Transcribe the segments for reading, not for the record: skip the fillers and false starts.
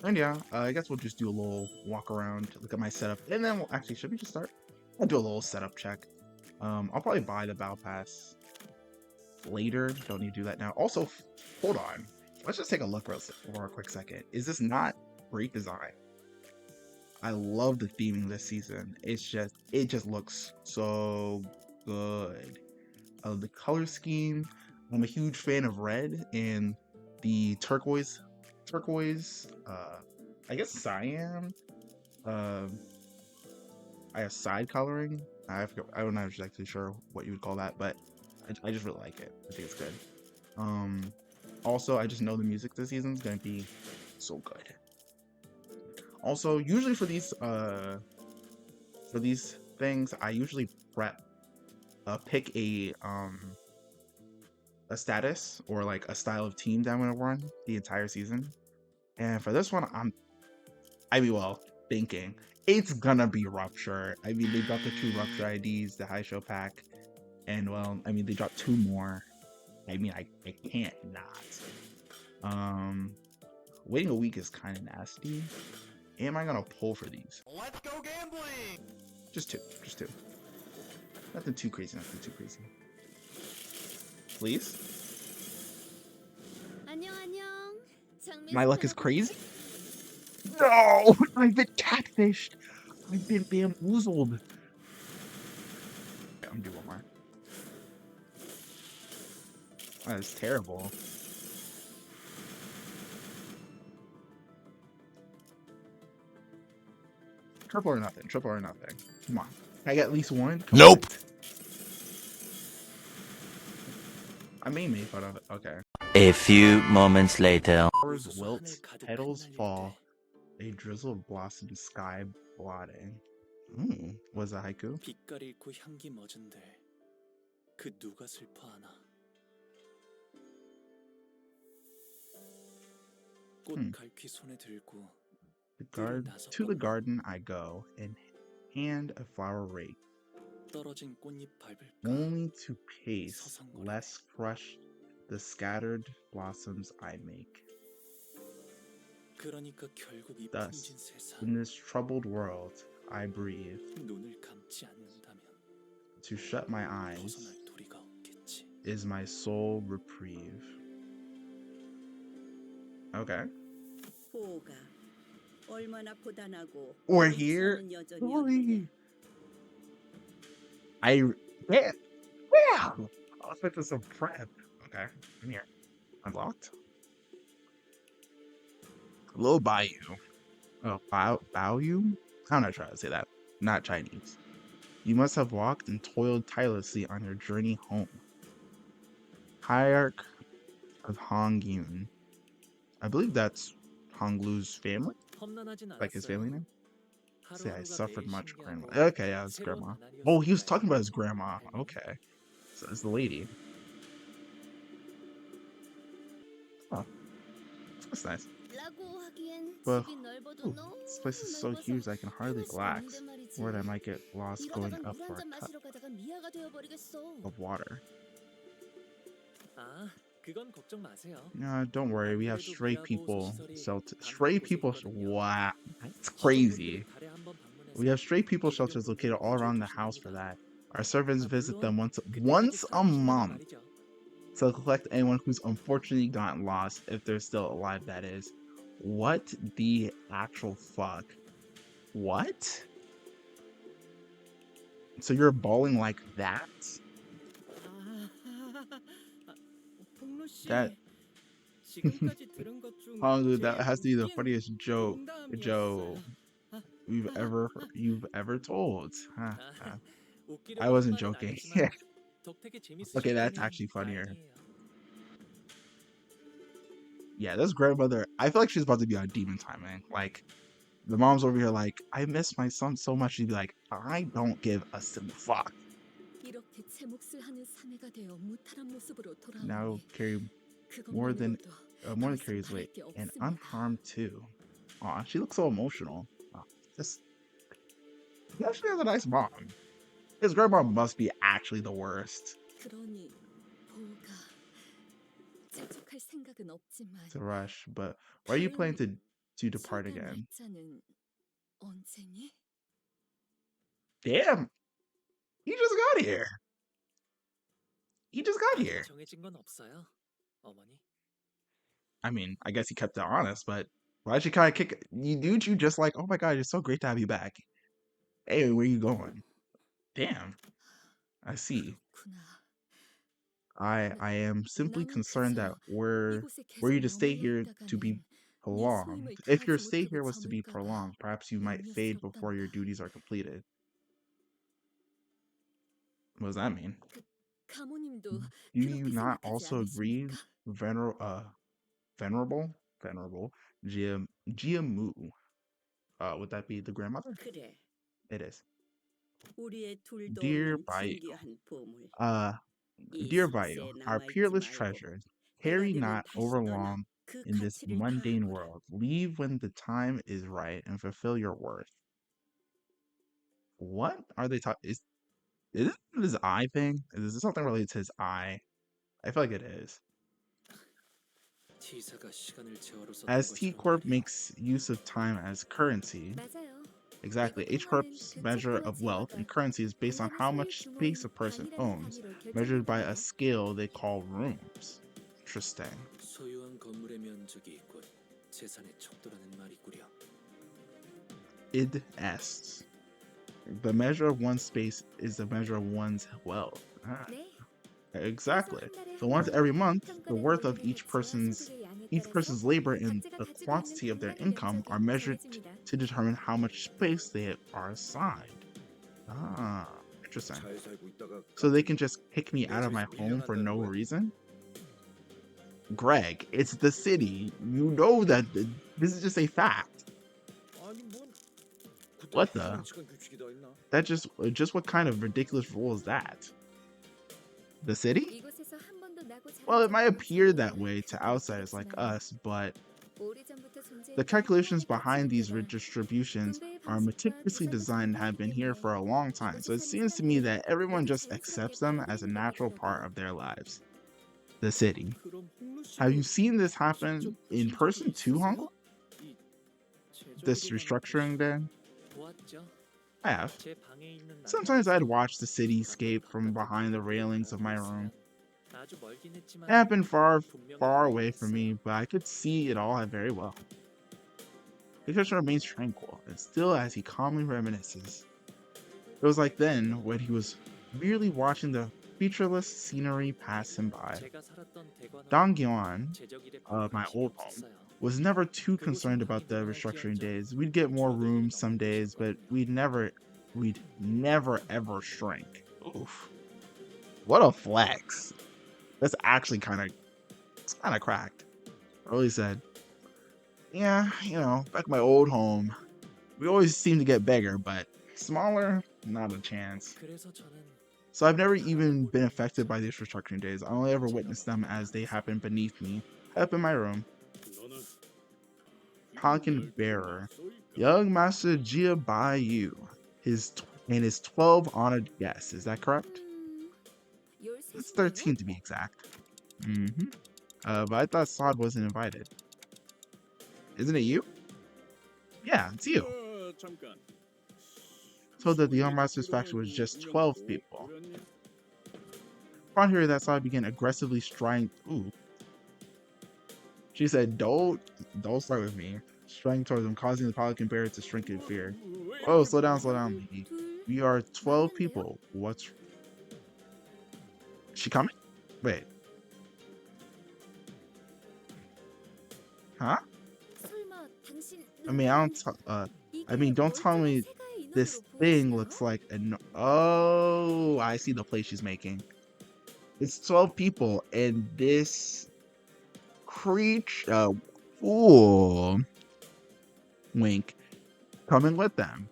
And yeah, I guess we'll just do a little walk around, look at my setup, and then we'll actually, should we just start? I'll do a little setup check. I'll probably buy the battle pass later. Don't need to do that now. Also, hold on. Let's just take a look for a quick second. Is this not great design? I love the theming this season. It just looks so good. The color scheme. I'm a huge fan of red and the turquoise. I guess cyan. I have side coloring. I'm not exactly sure what you would call that, but I just really like it. I think it's good. Also, I just know the music this season is gonna be so good. Also, usually for these things, I usually pick a status or like a style of team that I'm gonna run the entire season. And for this one, thinking it's gonna be Rupture. I mean, they dropped the 2 Rupture IDs, the high show pack, and well, I mean, they dropped 2 more. I mean, I can't not. Waiting a week is kind of nasty. Am I gonna pull for these? Let's go gambling! Just two. Nothing too crazy. Please? My luck is crazy? No! I've been catfished! I've been bamboozled! Okay, I'm gonna do one more. That's terrible. Triple or nothing. Come on. Can I get at least one? Nope! I may make fun of it. Okay. A few moments later. Flowers wilt, petals fall, a drizzle of blossom sky blotting. Was a haiku? 빛깔 잃고 향기 멎은데 그 누가 슬퍼하나 꽃 갈퀴 손에 들고 To the garden I go and hand a flower rake, 떨어진 꽃잎 밟을까 only to pace less crush the scattered blossoms I make. 그러니까 결국 이 Thus, 풍진 세상 in this troubled world, I breathe. 눈을 감지 않는다면 To shut my eyes 벗어날 도리가 없겠지. is my sole reprieve. Okay. We're here. Boy. Yeah. I was expecting some prep. Okay, I'm here. Unlocked. Low Bayou. Oh, Bayou? I'm not trying to say that. Not Chinese. You must have walked and toiled tirelessly on your journey home. Hierarch of Hongyun. I believe that's Honglu's family? Like his family name? Say I suffered much, grandma. Okay, yeah, it's grandma. Oh, he was talking about his grandma. Okay. So it's the lady. Oh. That's nice. But ooh, this place is so huge I can hardly relax. Worried I might get lost going up for a cup of water. No, don't worry. We have stray people shelters. Wow, that's crazy. We have stray people shelters located all around the house for that. Our servants visit them once a month to collect anyone who's unfortunately gotten lost, if they're still alive, that is. What the actual fuck? What? So you're bawling like that? That Honglu, that has to be the funniest joke you've ever told. I wasn't joking. Okay, that's actually funnier. Yeah, this grandmother, I feel like she's about to be on demon time, man. Like, the mom's over here like, I miss my son so much. She'd be like, I don't give a single fuck. Now carry more than carry his weight, and unharmed too. Aw, she looks so emotional. He actually has a nice mom. His grandma must be actually the worst. To rush, but why are you planning to to depart 수업한 again. 날짜는 언제니? Damn, he just got here. He just got 아직 here. 정해진 건 없어요, 어머니. I mean, I guess he kept it honest, but why'd you kind of kick you? Dude, you just like, oh my god, it's so great to have you back. Hey, where you going? Damn, I see. 그렇구나. I am simply 난 concerned that 그저 이곳에 were 계속 you to stay 머물러 here to be 있다가는 네 prolonged. 소임을 If your 다하지 stay 못하고 here was to be 저물까 봐 prolonged, perhaps you might fade before your 염려스럽단다. duties are completed. What does that mean? 가모님도 Do you 그렇게 not 생각하지 also agree, 않으십니까? venerable Jiamu? Would that be the grandmother? 그래, It is. 우리의 둘도 Dear 없는 Bayu, 진귀한 보물. uh, 이 dear Bayu, 성세에 our 남아있지 peerless 말고 treasures, 때가 tarry 되면 not 다시 over 떠나 long 그 in this 가치를 mundane 다하거라. world. Leave when the time is right and fulfill your worth. What are they talking? Is this his eye thing? Is this something related to his eye? I feel like it is. T사가 시간을 재화로 썼던 As T 것처럼 Corp 말이야. makes use of time as currency, 맞아요. exactly, 이곳 H 통화는 Corp's 근처 measure of wealth 플라츠와가 and currency is based on 공간의 how 소유 much space a person 규모의 owns, 단위로 measured by a 결정된다고요. scale they call rooms. Interesting. 소유한 건물의 면적이 곧 재산의 척도라는 말이구려. Id est. The measure of one's space is the measure of one's wealth. Ah, 네. exactly. 그래서 한 달에 So 한 once 번 every month, the 평가된 worth of 원룸의 each 가치와 person's 소득의 양에 each 따라서 person's labor and 각자가 the 가지고 있는 quantity of their 병마루 income are 면적이 measured 정해집니다. to determine how much space they are assigned. Ah, interesting. 잘 살고 있다가 So they 갑자기 can just kick me 내 out of my 집에서 home for 밀려난다는 no 거야. reason? Greg, it's the city. You know that this is just a fact. 아니 뭔 그딴 What the? 희한한 시간 규칙이 다 있나? That just what kind of ridiculous rule is that? The city? 이곳에서 한 번도 나고 자란 Well, it 적이 might appear 없지만 that way to 그래도 outsiders like 그렇지만 us, but 오래전부터 존재했던 the calculations 하나의 behind these 가치관들과 redistributions 분배의 are 방식과 meticulously 도전도 designed and 다르기 have been here for a 때문에 long time. So 이곳에 it 사는 seems to me 사람들은 that everyone 모두 just 자연스럽게 accepts them as a 받아들이는 것 natural part 같더라고요. of their lives. The city. 그럼 홍루 씨도 Have you seen this 직접 happen in 보신 적이 person too, 있으세요? Hongo? 이 This 제조기를 restructuring then? 보았죠. I have. 제 방에 있는 Sometimes I'd 난방에서 watch the cityscape from 바깥의 behind the 풍경을 railings of my 바라보고 room. 있으면 아주 멀긴 했지만 It happened far 분명히 away from me, 보였어요. but I could see it all very well. Pikachu remains tranquil, and still as he calmly reminisces. It was like then, when he was merely watching the featureless scenery pass him by. 제가 살았던 대관하고 Donggyuan, 제적일에 my 관심이 old home, 없었어요. was never too concerned about the restructuring days. We'd get more rooms some days, but we'd never ever shrink. Oof. What a flex. That's actually kind of cracked. Really said, yeah, back in my old home, we always seem to get bigger, but smaller, not a chance. 그래서 저는 So I've never even been affected by these restructuring days. I only ever witnessed them as they happen beneath me, up in my room. 너는 Pelican Bearer, young Master Jia Bai and his 12 honored guests. Is that correct? It's 13 to be exact. But I thought Sod wasn't invited. Isn't it you? Yeah, it's you. 잠깐. Told that the Young Masters faction was just 12 people. Upon hearing that, Sod began aggressively striding. Ooh. She said, don't start with me. Striding towards him, causing the Pelican Bearer to shrink in fear. Oh, slow down, baby. We are 12 people. What's... She coming? Wait. Huh? I mean, don't tell me this thing looks like an... Oh, I see the play she's making. It's 12 people, and this creature... Ooh. Wink. Coming with them.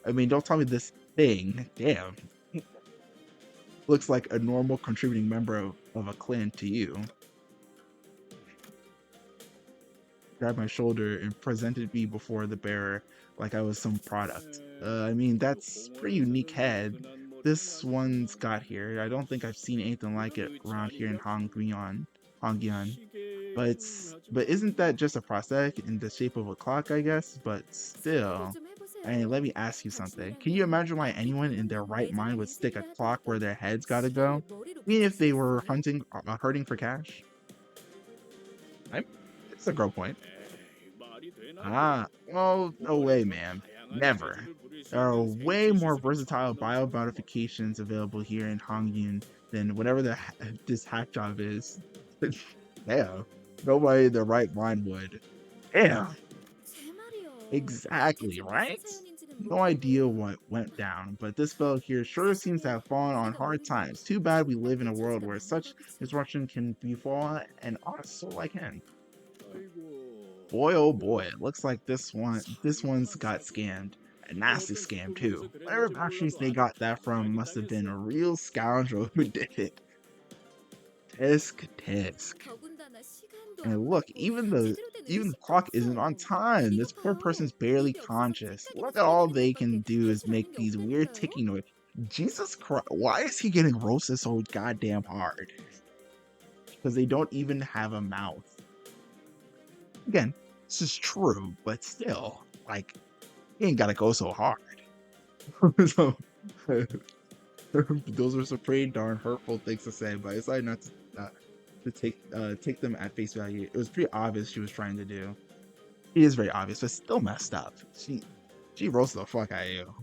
I mean, don't tell me this thing. Damn. Looks like a normal contributing member of a clan to you. Grabbed my shoulder and presented me before the bearer like I was some product. I mean, that's pretty unique head. This one's got here. I don't think I've seen anything like it around here in Hongyan. but isn't that just a prosthetic in the shape of a clock, I guess? But still. 좀 해보세요. And let me ask you something. Can you 당신이라면 imagine why 이 anyone in their 가문은 right mind 내장을 would stick a 인수인계할 clock where 때마다 their head's gotta 지갑을 go? 머리로 Even if they were 붙이시겠어요? hurting for cash? I, it's a girl point. 에이, 말이 되나 이게? Ah, well, no way, 월에서 man. 다양한 Never. 재질을 부릴 수 There are 있는 way 생체 more 시술이 versatile 전문으로 bio 나오는 법. modifications available here in Hongyun than whatever this hack job is. Damn. Nobody in their right mind would. Damn. 제 말이요. Exactly, 대체 무슨 right? 사연인지는 No idea 모르겠는데 what went down, but this fellow here sure seems to have fallen on hard times. Too bad we live in a world where such misfortune can befall an honest soul like him. 아이고. Boy, oh boy, it looks like this one's got scammed. A nasty 어떤 scam 특공대에서 too. Whatever 그랬는지 factories 몰라도 they 아주 got that from 많이 must have been a 당했어. real scoundrel who did it. Tisk. 더군다나 시간도 안 And look, 맞고 even the 제대로 된 even the 의식도 clock isn't on 없어. time. 이것 This poor 봐요. person's barely 입이 없어서 conscious. 찌까기나 Look at all 소리 they 내는 can 것밖에 do 할 is 줄 make 아는 게 these weird 없다니까요. ticking noise. Jesus Christ, why is he getting roasted so goddamn hard? Because they don't even have a mouth. Again, this is true, but still, like, he ain't gotta go so hard. So, those are some pretty darn hurtful things to say, but I decided not to take them at face value. It was pretty obvious she was trying to do. It is very obvious, but still messed up. She roasted the fuck out of you.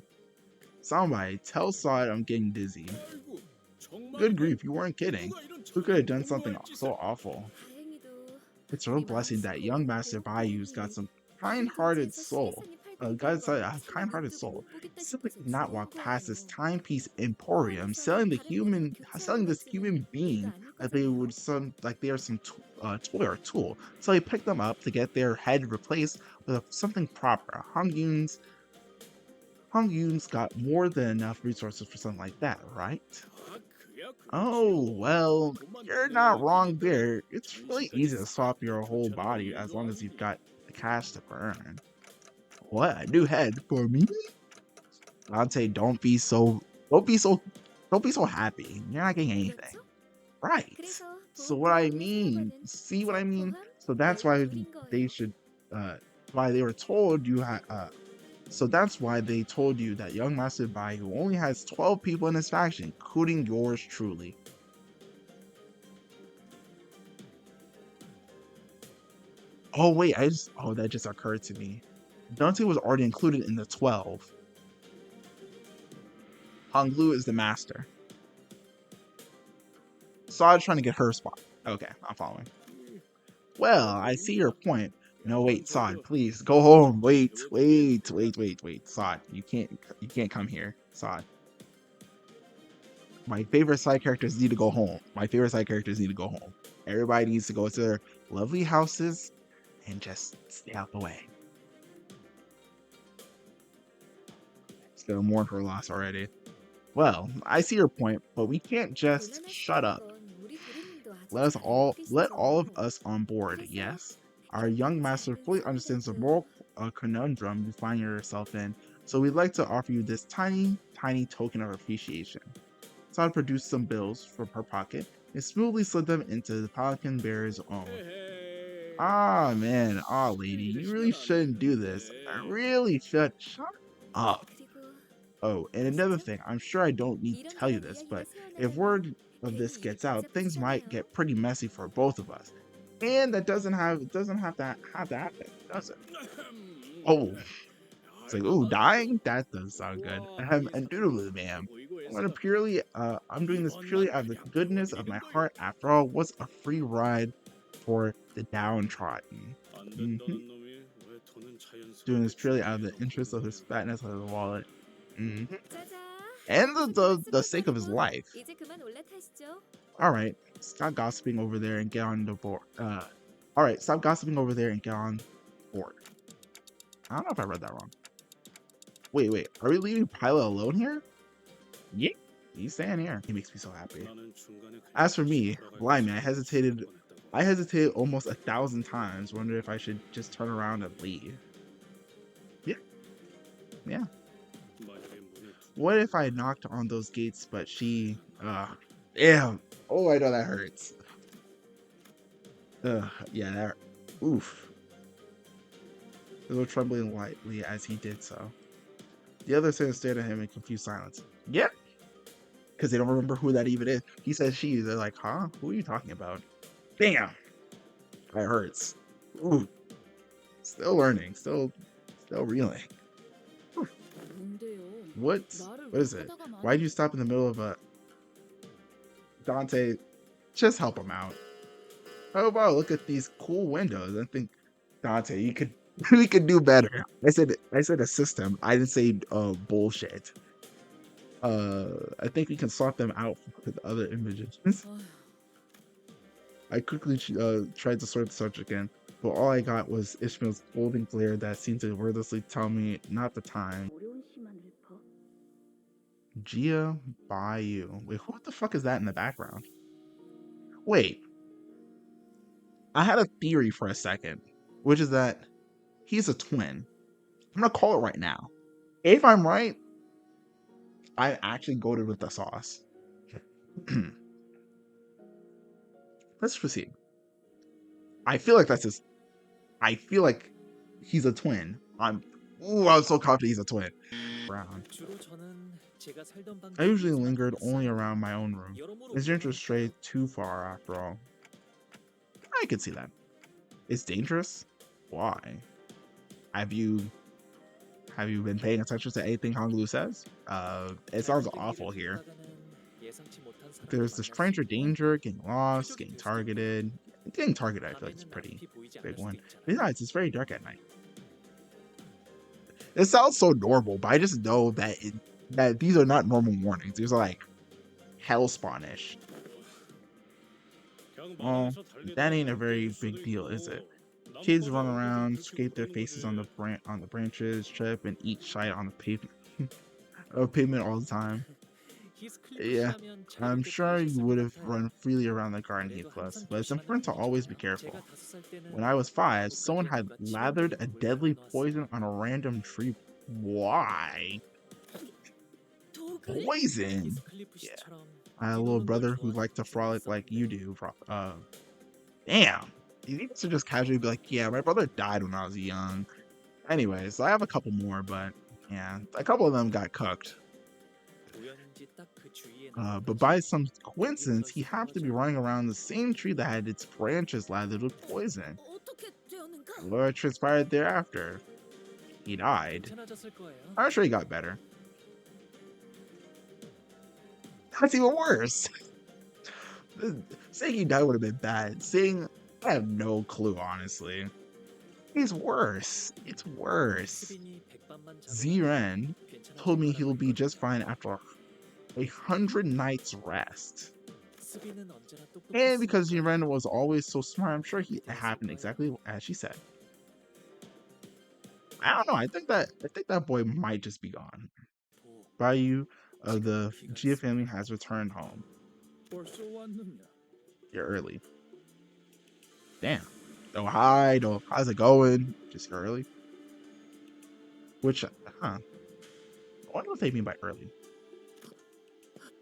Somebody tell Sod I'm getting dizzy. 아이고, 정말 Good 이게 grief, you weren't kidding. 누가 이런 Who could have done 천하의 something 공로할 짓을. so awful? 다행히도 It's a real 우리 blessing that 마음씨가 young Master 원하고 Bayou's got some 다행히 kind-hearted 근처에서 soul. 시계상이 팔고 God 있다는 said 걸 a 참고 kind-hearted 눈뜨고 soul. 못 보겠다 Simply 싶어서 could not 좋은 walk past this 거예요. timepiece emporium, selling the selling this human being 아닐 that they 거잖아요. would like they are some toy or tool. So he picked them up to get their head replaced with something proper. Hong Yun's got more than enough resources for something like that, right? 아, 그야 Oh, 그렇지요. well, 돈만 you're 돈 not 내면 wrong 되니까 there. It's really easy to 당신까지 swap your whole 좋지 않은 body as 일도 long as you've 아니고. got the cash to burn. What? A new head for me? Dante, don't be so happy. You're not getting anything. 그렇죠? Right. 그래서 So 보험 what I 비용으로 mean, 사용하는 see what I 제 mean? 포함 So that's why 연료료인 they 거예요. should why they were told you had so that's why they told you that young Master Bai who only has 12 people in his faction, including yours truly. Oh wait, that just occurred to me. Dante was already included in the 12. Honglu is the master. Sod's trying to get her spot. Okay, I'm following. Well, I see your point. No, wait, Sod, please go home. Wait. Sod, you can't come here. Sod. My favorite side characters need to go home. Everybody needs to go to their lovely houses and just stay out the way. It's gonna mourn her loss already. Well, I see your point, but we can't just shut up. 곤란하시다는 건 우리 도련님도 아직 Let 잘 all 느끼시죠? of us on board, 그래서 yes? Our young master fully understands the moral conundrum you find yourself in, so we'd like to offer you this tiny token of appreciation. Sod produced some bills from her pocket and smoothly slid them into the Pelican Bear's own. 에헤이. Ah, man, lady, you really shouldn't do this. I really should. Shut up. 그리고 Oh, and another thing, I'm sure I don't need to tell you 이런저런 this, 이야기가 but if 새어나가면 word of 괜히 this 일이 gets out, things might 복잡해지잖아요. get pretty messy for both of us. And that doesn't have to happen, does it? Oh, it's like, ooh, dying? That does sound good. Indubitably, ma'am. I'm doing this purely out of the goodness of my heart. After all, what's a free ride for the downtrodden? Doing this purely out of the interest of his fatness of the wallet. 짜잔. And 당신 the sake of his 끝났고 life. 이제 그만 올라타시죠. Alright, stop gossiping over there and get on the board. Alright, stop gossiping over there and get on board. I don't know if I read that wrong. Wait, are we leaving Pilot alone here? Yeah, he's staying here. He makes me so happy. As for me, blimey, I hesitated almost 1,000 times, wondering if I should just turn around and leave. Yeah. What if I knocked on those gates, but she, damn. Oh, I know that hurts. Yeah, that, oof. They were trembling lightly as he did so. The other students stared at him in confused silence. Yep, because they don't remember who that even is. He says she. They're like, huh? Who are you talking about? Damn, that hurts. Ooh, still learning, still reeling. 뭔데요? What? 말을 What 왜 is it? 하다가 말아? Why'd you stop in the middle of a Dante? Just help him out. Oh wow, look at these cool windows. I think Dante, you could we could do better. I said a system. I didn't say bullshit. I think we can swap them out with other images. 아휴, I quickly tried to sort the subject again, but all I got was Ishmael's golden glare that seemed to wordlessly tell me not the time. 어려운 시만 읊어. Gia Bayou. Wait, who the fuck is that in the background? Wait, I had a theory for a second, which is that he's a twin. I'm gonna call it right now. If I'm right, I actually goated with the sauce. Let's proceed. I feel like that's his. I feel like he's a twin. I'm so confident he's a twin. Brown. 주로 저는 제가 살던 방 I usually 주위에서만 lingered only 다녔어요. around my own room. 여러모로 It's dangerous to stray 위험하니까요. too far after all. I could see that. It's dangerous? Why? Have you been paying attention to anything Honglu says? It sounds awful here. 예상치 못한 사람을 There's the 만났어요. stranger danger, getting lost, getting targeted. Getting targeted, I feel like, is a 밤에는 pretty 앞이 보이지 않을 big 수도 one. 있잖아요. Besides, it's very dark at night. It sounds so normal, but I just know that that these are not normal warnings. These are like hellspawnish. Well, that ain't a very big deal, is it? Kids run around, scrape their faces on the branches, trip, and eat shite on the pavement all the time. Yeah, I'm sure you would have run freely around the garden he plus, but it's important to always be careful. When I was 5, someone had lathered a deadly poison on a random tree. Why? Poison? Yeah. I had a little brother who liked to frolic like you do. Damn. You need to just casually be like, yeah, my brother died when I was young. Anyways, I have a couple more, but yeah, a couple of them got cooked. But by some coincidence, he happened to be running around the same tree that had its branches lathered with poison. 어떻게 되었는가? What transpired thereafter? He died. I'm sure he got better. That's even worse. Saying he died would have been bad. Saying I have no clue, honestly. It's worse. It's worse. Ziren told me he'll be just fine after 100 nights rest. And because Ziren was always so smart, I'm sure it happened exactly as she said. I don't know. I think that boy might just be gone. Bayou of the Gia family has returned home. 벌써 왔느냐? You're early. Damn. Oh, hi. Oh, how's it going? Just early? Which, I wonder what they mean by early.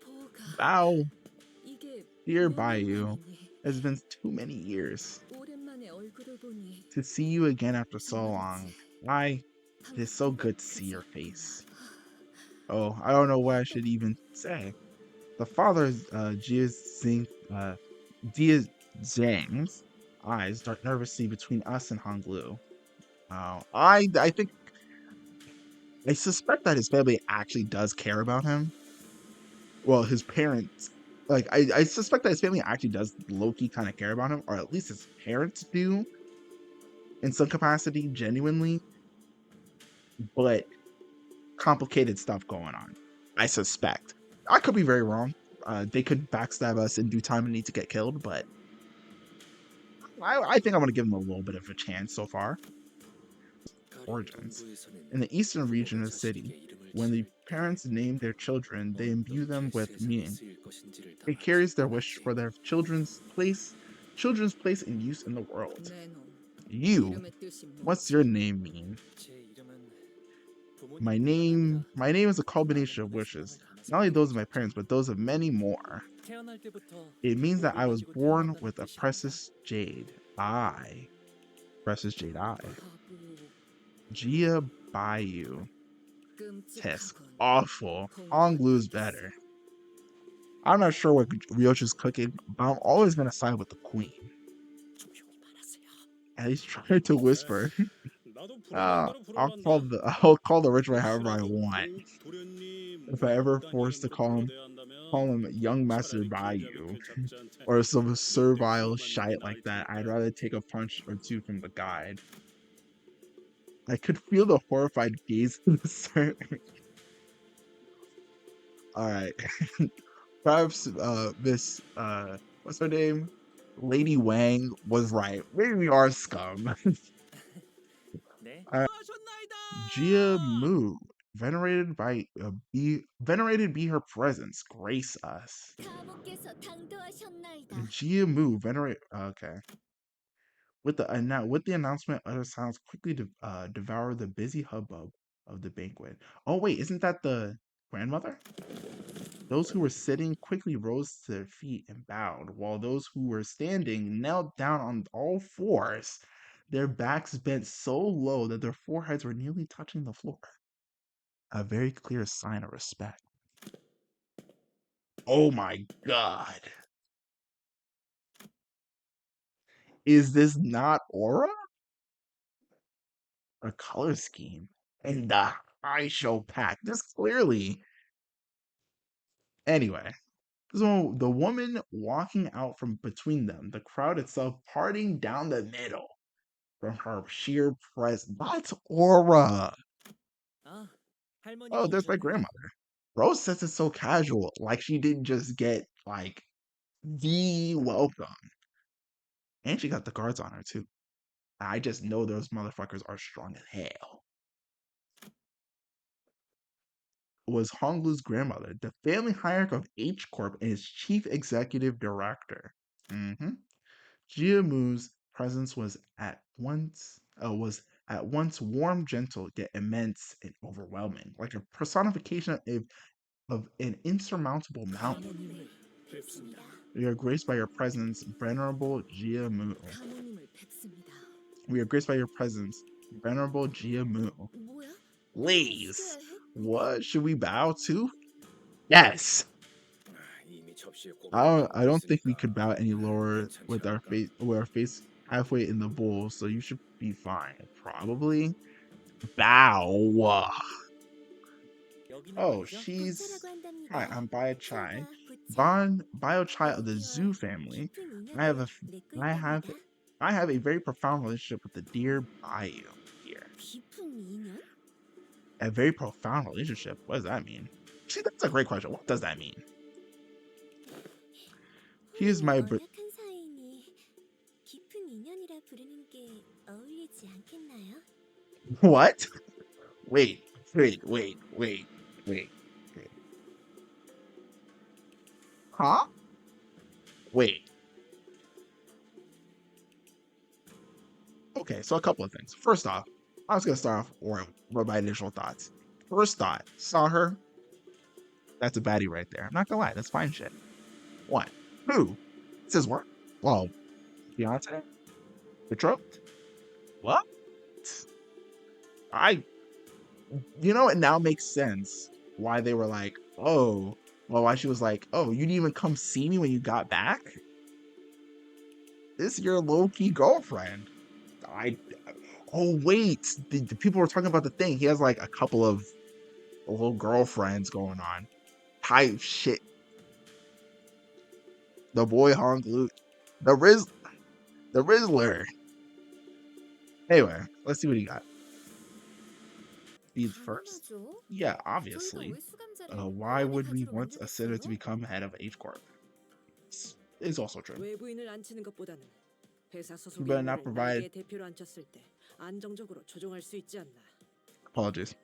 보가 Bow. 이게 Dear 몇 Bayou, 년만이니? it's been too many years 오랜만에 얼굴을 보니 to see you again after so long. It is so good to see your face. Oh, I don't know what I should even say. The father, Jia Zhang's eyes dart nervously between us and Honglu. I think I suspect that his family actually does care about him. Well, his parents, like I suspect that his family actually does low-key kind of care about him, or at least his parents do, in some capacity, genuinely. But complicated stuff going on. I suspect. I could be very wrong. They could backstab us in due time and need to get killed, but I think I'm going to give them a little bit of a chance so far. Origins. In the eastern region of the city, when the parents name their children, they imbue them with meaning. It carries their wish for their children's place and use in the world. 내 놈. You, 이름의 뜻이 what's 뭐지? your name mean? My name is a combination of wishes. Not only those of my parents, but those of many more. It means that I was born with a precious jade. I presses Jade Eye. 바보. Gia Bayou. Test 끔찍하군. awful. 통과를 Honglu's 받겠어. better. I'm not sure what Ryochi's cooking, but I'm always gonna side with the queen. 조용히 말하세요. And he's trying to whisper. 나도 부르는 대로 I'll call the rich man however I 혹시라도 want. 도련님 If I ever 이딴 forced to 이름으로 call 불러대야 him 한다면 young master 차라리 Bayou 길잡이 그 잡지한테 or some 늑대 servile 키우고 맞는 게 shite like 나을 that, I'd 테니까. rather take a punch or two from the guide. I could feel the horrified gaze in the sir. Alright. Perhaps Miss what's her name? Lady Wang was right. Maybe we are scum. 네. Uh, Jia Mu, venerated be her presence, grace us. 사모께서 당도하셨나이다. Jia Mu, venerate. Okay. With the announcement, other sounds quickly devour the busy hubbub of the banquet. Oh wait, isn't that the grandmother? Those who were sitting quickly rose to their feet and bowed, while those who were standing knelt down on all fours, their backs bent so low that their foreheads were nearly touching the floor. A very clear sign of respect. Oh my god. Is this not aura? A color scheme? And the high show pack. This clearly. Anyway, so the woman walking out from between them, the crowd itself parting down the middle from her sheer presence. That's aura. 아, 할머니 Oh, there's my 부르셨나요? grandmother. Rose says it's so casual, like she didn't just get like the welcome. And she got the guards on her too. I just know those motherfuckers are strong as hell. Was Honglu's grandmother, the family hierarch of H Corp and its chief executive director. Jiamu's presence was at once warm, gentle, yet immense and overwhelming, like a personification of an insurmountable mountain. 사모님을 뵙습니다. We are graced by your presence, venerable Jiamu. 사모님을 뵙습니다. We are graced by your presence, venerable Jiamu. 뭐야? Please, 어떻게 해? what should we bow to? Yes. 이미 접시에 고기가 I don't think we 있으니까 could bow any lower 괜찮지 with 않을까? our face halfway in the bowl, so you should be fine. Probably bow. 여기는 Oh, 말이죠. she's 부처라고 한답니다. hi. I'm Baya Chai, 부처가 부처. Bio Chai of the 여기와 Zoo family. 깊은 I have 인연을 a 맺고 I have 있답니다. I have a very profound relationship with the dear Bayou here. 깊은 인연? A very profound relationship. What does that mean? See, that's a great question. What does that mean? He is 우리 my 연약한 사이니 깊은 인연이라 부르는 게 어울리지 않겠나요? what? Wait. Wait. Huh? Wait. Okay, so a couple of things. First off, I was gonna start off with my initial thoughts. First thought, saw her. That's a baddie right there. I'm not gonna lie, that's fine shit. One. Two. This is work. Well, fiance? Betrothed? What? It now makes sense why they were like, oh, well, why she was like, oh, you didn't even come see me when you got back? This is your low-key girlfriend. Oh, wait. The people were talking about the thing. He has like a couple of little girlfriends going on. Type shit. The boy Hong Lu. The Rizzler. Anyway, let's see what he got. Speed first. 당연하죠. Yeah, 저희가 obviously. 왜 수감자를 Why would we 가지러 want a sitter to 옮겨갔어요? become head of H Corp? It's also true. 외부인을 앉히는 것보다는 회사 You 소속 better not 인물을 provide. 날개의 대표로 앉혔을 때 안정적으로 조종할 수 있지 않나. Apologies.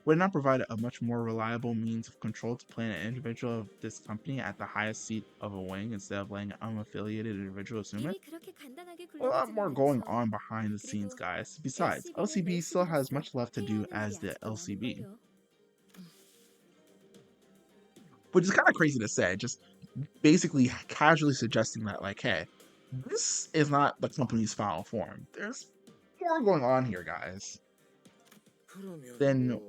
Would not provide a much more reliable means of control to plan an individual of this company at the highest seat of a wing instead of letting an unaffiliated individual assume it? 일이 그렇게 간단하게 A lot 굴러가지는 more going 않죠. on behind the scenes, 그리고 guys. Besides, LCB는 LCB still has LCB로서 much left to 해야 do 하는 as 일이 the 아직도 LCB, 많은걸요. which is kind of crazy to say. Just basically casually suggesting that, like, hey, this is not the company's final form. There's more going on here, guys. 그러면 Then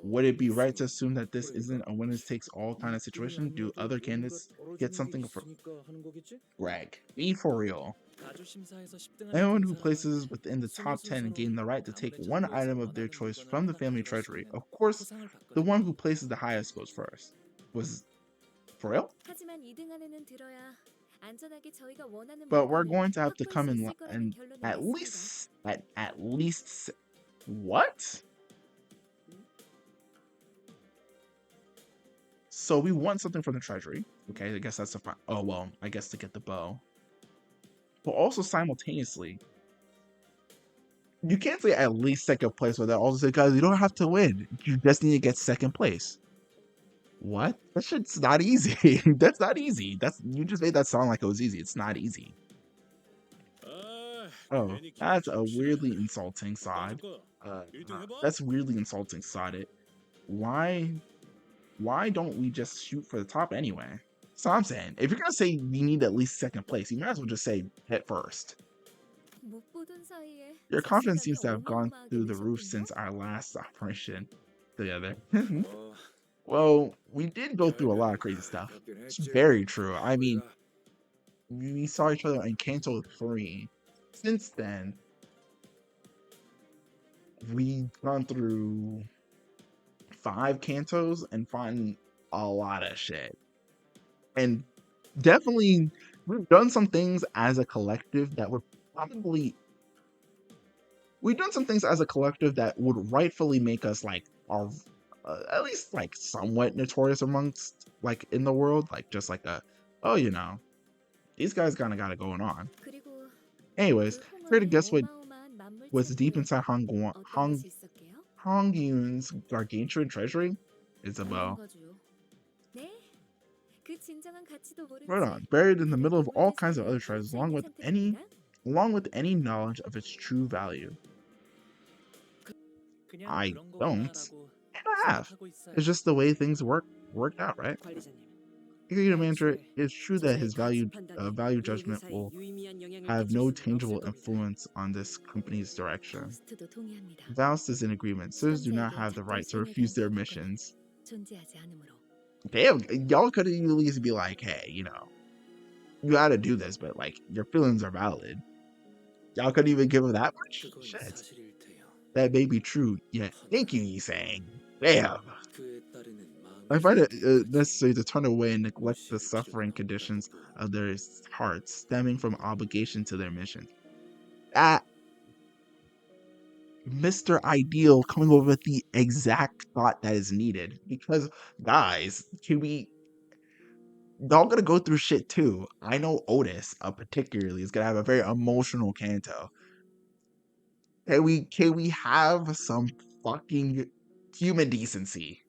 would it be right to 글쎄, assume that this 그러니까 isn't a winners takes all kind of 이쪽이 situation? Do 아니어도 other 뭔가 candidates get 떨어지는 게 something for 있으니까 하는 거겠지? Greg? Be for real. 가주 심사에서 10등을 Anyone 했던 who places 사람한테 within the top 10 순서순서로 gain the right to take 가문의 one 정보에서 item of their 원하는 choice 물건을 from the 하나 family 가져갈 수 treasury. 있는 Of course, 포상을 the 받거든. one who places the highest goes first. Was for real? 하지만 2등 안에는 들어야 안전하게 저희가 원하는 But we're 물건을 going to have to 확보할 come 수 in 있을 거라는 and 결론을 at 냈습니다. least what? So we want something from the treasury. Okay, I guess that's a fine. Oh well, I guess to get the bow. But also simultaneously, you can't say at least second place without also say, guys, you don't have to win. You just need to get second place. What? That shit's not easy. That's not easy. You just made that sound like it was easy. It's not easy. 아, Oh, 괜히 기분 that's a 접시다. weirdly insulting side. 바꿔. 1등 해봐. That's weirdly insulting side. Why don't we just shoot for the top anyway? So I'm saying, if you're gonna say we need at least second place, you might as well just say hit first. 못 보던 사이에 Your confidence 자신감이 seems to have gone 어마어마하게 through the roof 되셨군요. since our last operation together. 어, Well, we did go through a lot of crazy stuff. 겪긴 It's 했지. very true. I mean, 우리가 we saw each other in Canto 3. Since then, we've gone through 5 Cantos and fought a lot of shit. And definitely, we've done some things as a collective that would probably. We've done some things as a collective that would rightfully make us like our at least like somewhat notorious amongst like in the world, like just like oh these guys kind of got it going on. 그리고 Anyways, 그 here to 홍어의 guess what 어마어마한 만물 was deep 창고에 inside 어떤 것이 있었게요? Hongyun's gargantuan treasury. Isabel. 거죠. 네, 그 진정한 가치도 모른 Right 채 on. Buried in the 그를 middle of all 건물들 kinds of 사이에 other treasures, 짧은 선택입니다. along with any knowledge of its true value. 그냥 I 그런 don't. 거구나라고 And I have. 생각하고 있어요. It's just the way things worked out, right? 관리자님, Executive manager, 애초에 it's true that 저자의 his 가치 판단이 value 이 judgment 회사에 will 유의미한 영향을 have 끼칠 no 수는 없을 tangible 겁니다. influence on this company's direction. 호스트도 동의합니다. Faust is in agreement. Sirs do not 수감자에게 have the right to 작동 refuse 수행에 their 대한 missions. 요건은 존재하지 않으므로 Damn, y'all could at least be like, hey, you gotta do this, but like your feelings are valid. Y'all couldn't even give him that much? 그건 Shit. 사실일 테요. That may be true. Yeah, thank you, Yisang. Damn. 그에 따르는 마음의 I find it 선택까지 necessary to turn away and neglect the 무시할 suffering 필요는 conditions 없다고. of their hearts stemming from obligation to their mission. That Mr. Ideal coming over with the exact thought that is needed. Because, guys, y'all gonna go through shit too. I know Otis, particularly, is gonna have a very emotional Canto. Can we have some fucking human decency?